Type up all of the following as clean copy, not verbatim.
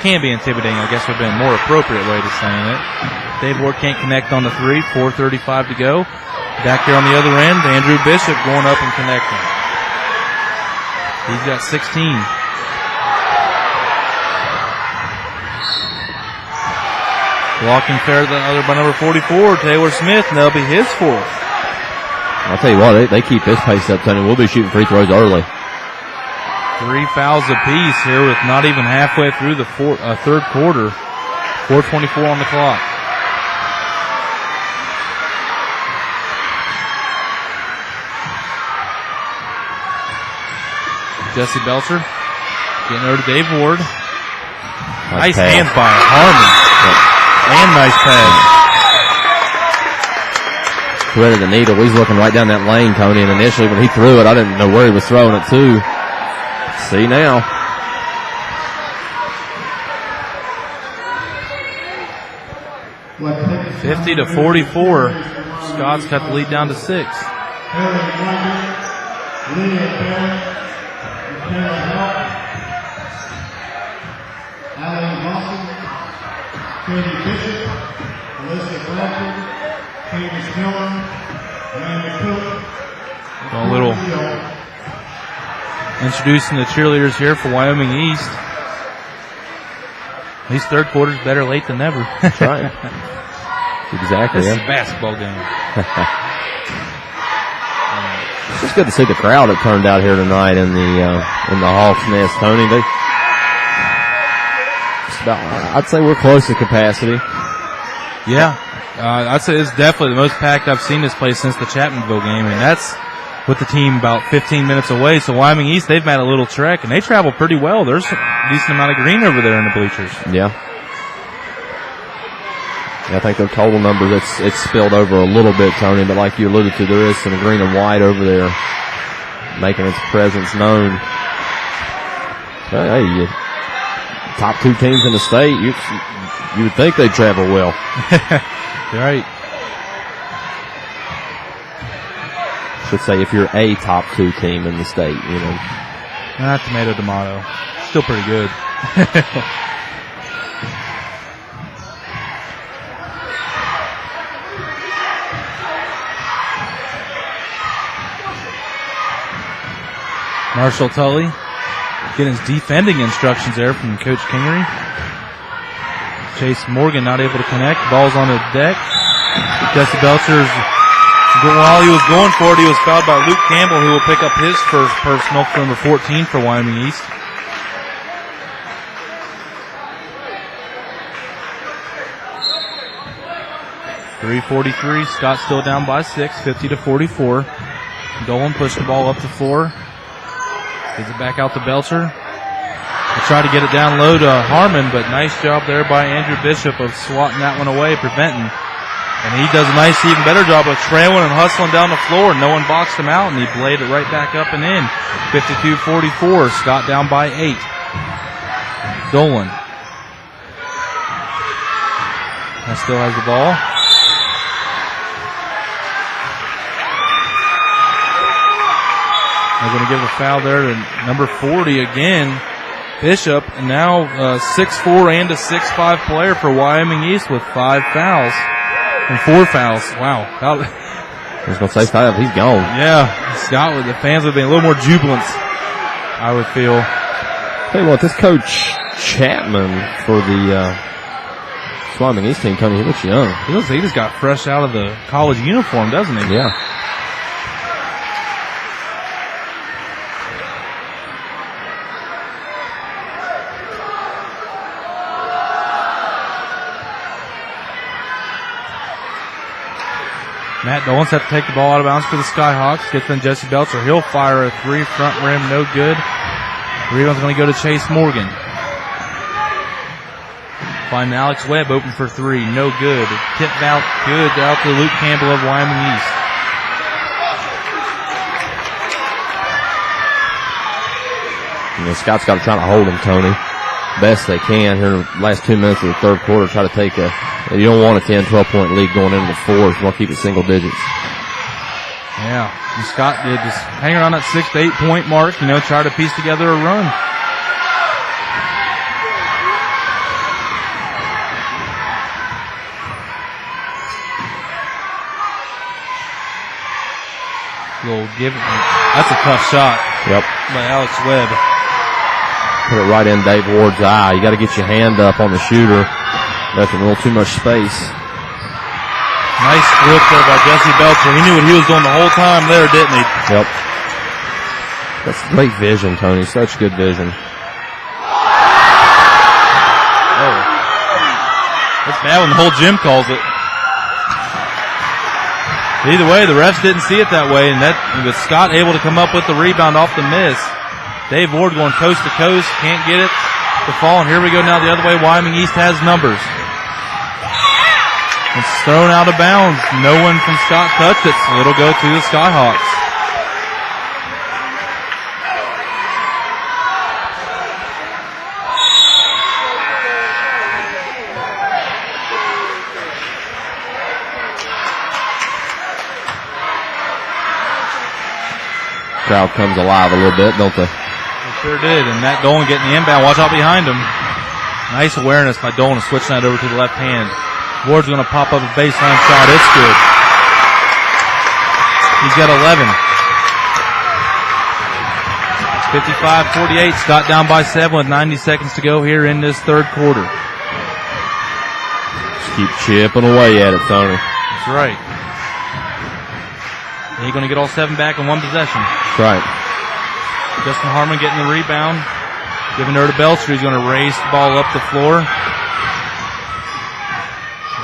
can be intimidating, I guess would be a more appropriate way to saying it. Dave Ward can't connect on the three, 4:35 to go. Back there on the other end, Andrew Bishop going up and connecting. He's got 16. Blocking fair the other by number 44, Taylor Smith, and that'll be his fourth. I'll tell you what, they keep this pace up, Tony. We'll be shooting free throws early. 3 fouls apiece here with not even halfway through the third quarter. 4:24 on the clock. Jesse Belcher getting over to Dave Ward. Nice hands by Harmon. And nice pass. Threaded the needle. He's looking right down that lane, Tony, and initially when he threw it, I didn't know where he was throwing it to. See now. $50 to 44. Scott's cut the lead down to 6. A little introducing the cheerleaders here for Wyoming East. These third quarters better late than never. That's right. Exactly. This is a basketball game. It's just good to see the crowd that turned out here tonight in the Hawks Nest, Tony. I'd say we're close to capacity. Yeah, I'd say it's definitely the most packed I've seen this place since the Chapmanville game, and that's with the team about 15 minutes away. So Wyoming East, they've made a little trek, and they travel pretty well. There's a decent amount of green over there in the bleachers. Yeah. I think their total numbers, it's spilled over a little bit, Tony, but like you alluded to, there is some green and white over there making its presence known. But, hey, top 2 teams in the state, you would think they'd travel well. You're right. Should say if you're a top 2 team in the state, you know. Not tomato. Still pretty good. Marshall Tully getting his defending instructions there from Coach Kingery. Chase Morgan not able to connect. Ball's on the deck. Jesse Belcher's, while he was going for it, he was fouled by Luke Campbell, who will pick up his first personal for number 14 for Wyoming East. .343. Scott still down by 6, 50 to 44. Dolan pushed the ball up the floor. Gives it back out to Belcher. They try to get it down low to Harmon, but nice job there by Andrew Bishop of swatting that one away, preventing. And he does a nice, even better job of trailing and hustling down the floor. No one boxed him out, and he played it right back up and in. 52-44. Scott down by 8. Dolan. That still has the ball. They're going to give a foul there to number 40 again, Bishop, and now 6'4" and a 6'5" player for Wyoming East with 5 fouls and 4 fouls. Wow. I was going to say 5. He's gone. Yeah. Scott, with the fans would be a little more jubilant, I would feel. Tell you what, this Coach Chapman for the Wyoming East team, Tony, he looks young. He looks like he just got fresh out of the college uniform, doesn't he? Yeah. Matt Dolans have to take the ball out of bounds for the Skyhawks. Gets in Jesse Belcher. He'll fire a 3 front rim, no good. Rebound's going to go to Chase Morgan. Find Alex Webb open for 3, no good. Tipped out good out to Luke Campbell of Wyoming East. You know, Scott's got to try to hold him, Tony, best they can here in the last 2 minutes of the third quarter. Try to take you don't want a 10, 12-point lead going into the fourth. You want to keep it single digits. Yeah, and Scott did just hang around that 6 to 8 point mark, try to piece together a run. angle. That's a tough shot. Yep. By Alex Webb. Put it right in Dave Ward's eye. You got to get your hand up on the shooter. Left him a little too much space. Nice flip there by Jesse Belcher. He knew what he was doing the whole time there, didn't he? Yep. That's great vision, Tony. Such good vision. Oh. That's bad when the whole gym calls it. Either way, the refs didn't see it that way, and with Scott able to come up with the rebound off the miss. Dave Ward going coast to coast, can't get it to fall, and here we go now the other way. Wyoming East has numbers. It's thrown out of bounds. No one from Scott touched it, so it'll go to the Skyhawks. Crowd comes alive a little bit, don't they? They sure did, and Matt Dolan getting the inbound. Watch out behind him. Nice awareness by Dolan, switching that over to the left hand. Ward's going to pop up a baseline shot. It's good. He's got 11. 55-48. Scott down by 7 with 90 seconds to go here in this third quarter. Just keep chipping away at it, Tony. That's right. And he's going to get all 7 back in one possession. That's right. Justin Harmon getting the rebound. Giving her to Belcher. He's going to race the ball up the floor.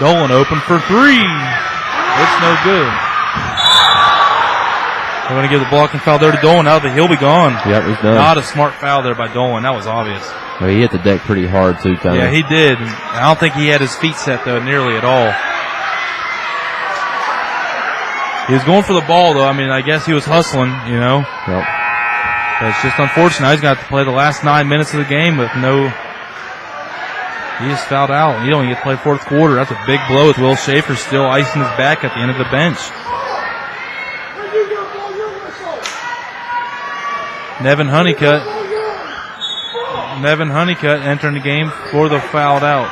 Dolan open for 3. It's no good. They're going to give the blocking foul there to Dolan. Now that he'll be gone. Yep, he's done. Not a smart foul there by Dolan. That was obvious. Well, he hit the deck pretty hard, too, Tony. Yeah, he did. I don't think he had his feet set, though, nearly at all. He was going for the ball, though. I mean, I guess he was hustling, you know. Yep. But it's just unfortunate. Now he's got to play the last 9 minutes of the game with no... He just fouled out. He don't even get to play fourth quarter. That's a big blow with Will Schaefer still icing his back at the end of the bench. Nevin Honeycutt entering the game for the fouled out.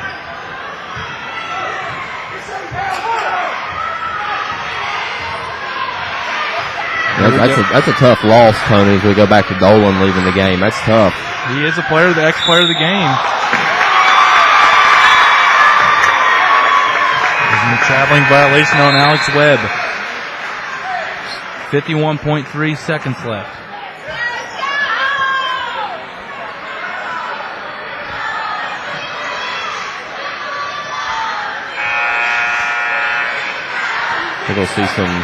That's a tough loss, Tony, as we go back to Dolan leaving the game. That's tough. He is the ex-player of the game. There's a traveling violation on Alex Webb. 51.3 seconds left. We're going to see some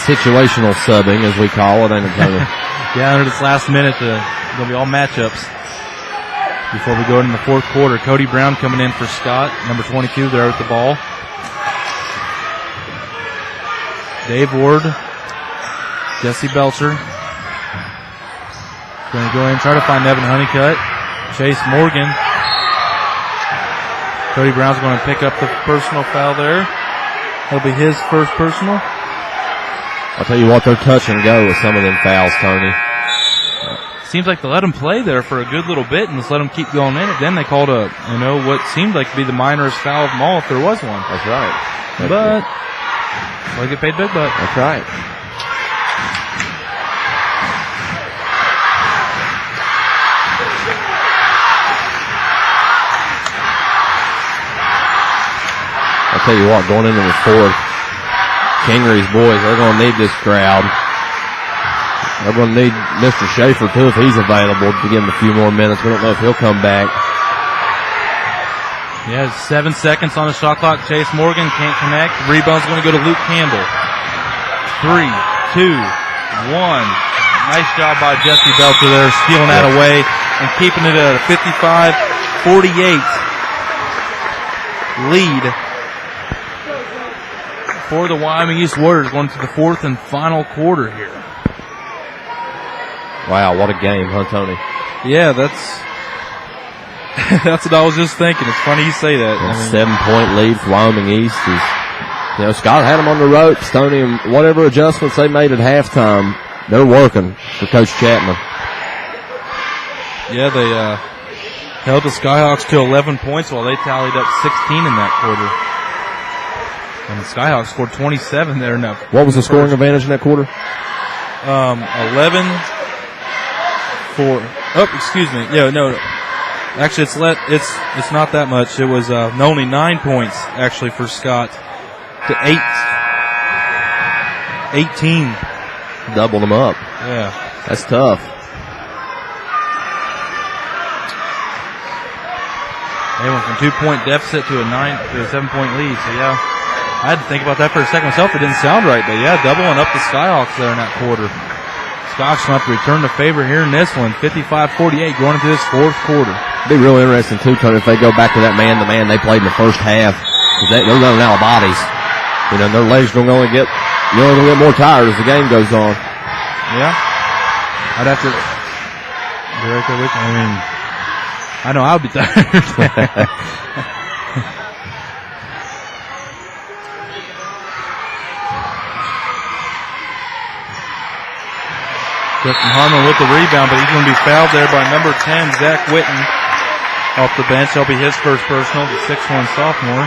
situational subbing, as we call it, ain't it, Tony? Yeah, under this last minute, going to be all matchups. Before we go into the fourth quarter, Cody Brown coming in for Scott, number 22 there with the ball. Dave Ward, Jesse Belcher. Going to go in and try to find Nevin Honeycutt. Chase Morgan. Cody Brown's going to pick up the personal foul there. That'll be his first personal. I'll tell you what, they're touch and go with some of them fouls, Tony. Seems like they let him play there for a good little bit and just let him keep going in it. Then they called what seemed like to be the minorest foul of them all if there was one. That's right. But they get paid big bucks. That's right. I'll tell you what, going into the fourth, Kingery's boys, they're going to need this crowd. They're going to need Mr. Schaefer, too, if he's available to give him a few more minutes. We don't know if he'll come back. Yeah, 7 seconds on the shot clock. Chase Morgan can't connect. Rebound's going to go to Luke Campbell. 3, 2, 1. Nice job by Jesse Belcher there, stealing that away and keeping it at a 55-48 lead for the Wyoming East Warriors going to the fourth and final quarter here. Wow, what a game, huh, Tony? Yeah, that's what I was just thinking. It's funny you say that. A 7-point lead for Wyoming East is, Scott had them on the ropes, Tony, and whatever adjustments they made at halftime, they're working for Coach Chapman. Yeah, they held the Skyhawks to 11 points while they tallied up 16 in that quarter. And the Skyhawks scored 27 there. What was the scoring advantage in that quarter? 11 for. Oh, excuse me. Yeah, no. Actually, it's not that much. It was only 9 points actually for Scott to 18. Doubled them up. Yeah, that's tough. They went from 2-point deficit to a 7-point lead. So yeah, I had to think about that for a second myself. It didn't sound right, but yeah, doubling up the Skyhawks there in that quarter. Skyhawks going to have to return the favor here in this one. 55-48 going into this fourth quarter. It'd be real interesting too, Tony, if they go back to that man-to-man they played in the first half. Because they're running out of bodies. You know, their legs don't only get more tired as the game goes on. Yeah, I'd have to be right there with you. I mean, I know I'll be tired. Justin Harmon with the rebound, but he's going to be fouled there by number 10, Zach Witten, off the bench. That'll be his first personal, the 6'1" sophomore.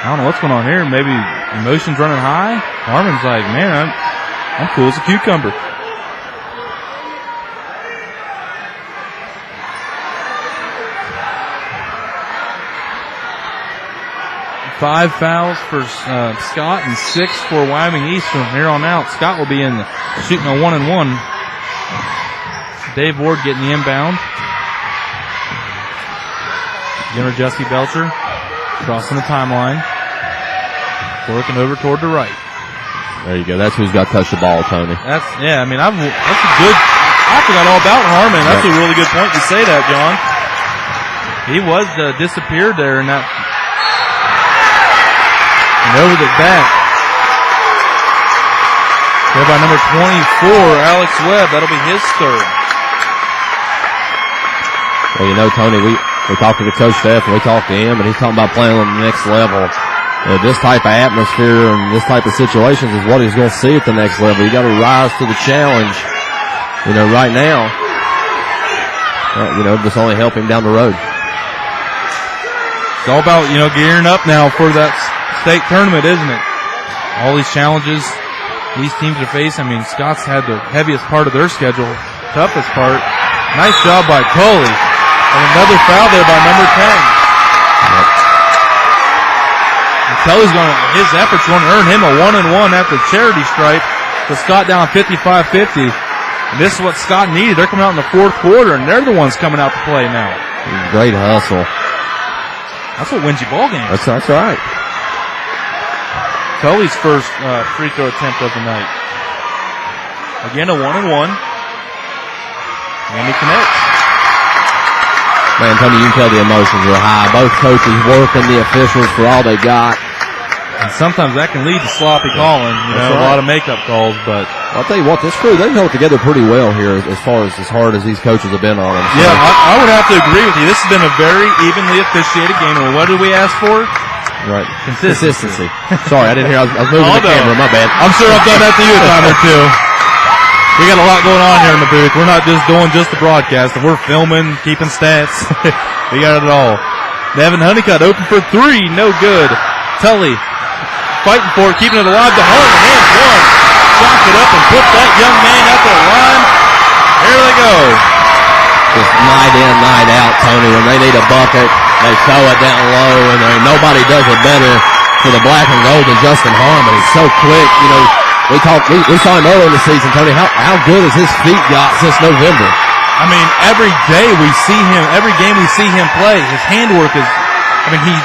I don't know what's going on here. Maybe emotions running high. Harmon's like, man, I'm cool as a cucumber. Five fouls for Scott and 6 for Wyoming East from here on out. Scott will be shooting a 1-and-1. Dave Ward getting the inbound. Gunnar Justy Belcher crossing the timeline. Working over toward the right. There you go. That's who's got to touch the ball, Tony. That's a good. I forgot all about Harmon. That's a really good point to say that, John. He was disappeared there in that. And over the back. There by number 24, Alex Webb. That'll be his third. Well, you know, Tony, we talked to the coach Steph and we talked to him, and he's talking about playing on the next level. This type of atmosphere and this type of situations is what he's going to see at the next level. You got to rise to the challenge. You know, right now, just only help him down the road. It's all about, gearing up now for that state tournament, isn't it? All these challenges these teams are facing. I mean, Scott's had the heaviest part of their schedule, toughest part. Nice job by Tully. And another foul there by number 10. Yep. Tully's his efforts going to earn him a 1-and-1 after charity stripe. So Scott down 55-50. And this is what Scott needed. They're coming out in the fourth quarter, and they're the ones coming out to play now. Great hustle. That's what wins you ball games. That's right. Tully's first free throw attempt of the night. Again, a 1-and-1. And he connects. Man, Tony, you can tell the emotions are high. Both coaches working the officials for all they got. And sometimes that can lead to sloppy calling, a lot of makeup calls, but I'll tell you what, this crew, they've held together pretty well here as far as hard as these coaches have been on them. So. Yeah, I would have to agree with you. This has been a very evenly officiated game. And what did we ask for? Right. Consistency. Sorry, I didn't hear. I was moving the camera. My bad. I'm sure I've done that to you a time or two. We got a lot going on here in the booth. We're not just doing just the broadcast. We're filming, keeping stats. We got it all. Devin Honeycutt open for three. No good. Tully fighting for it, keeping it alive to Harmon. And one. Chalk it up and put that young man at the line. Here they go. Just night in, night out, Tony. When they need a bucket, they throw it down low, and nobody does it better for the black and gold than Justin Harmon. He's so quick. We saw him earlier in the season, Tony. How good has his feet got since November? I mean, every day we see him, every game we see him play, his handwork is,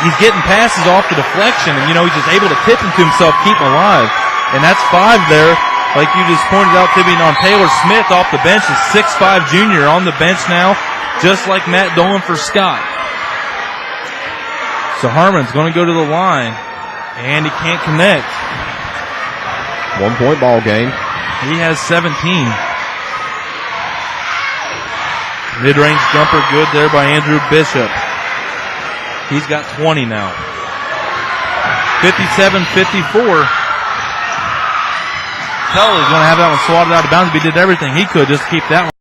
he's getting passes off the deflection, and, he's just able to tip into himself, keep him alive. And that's 5 there. Like you just pointed out to me on Taylor Smith off the bench, is 6'5" junior on the bench now, just like Matt Dolan for Scott. So Harmon's going to go to the line, and he can't connect. 1 point ball game. He has 17. Mid-range jumper good there by Andrew Bishop. He's got 20 now. 57-54. Tully's going to have that one swatted out of bounds, but he did everything he could just to keep that one.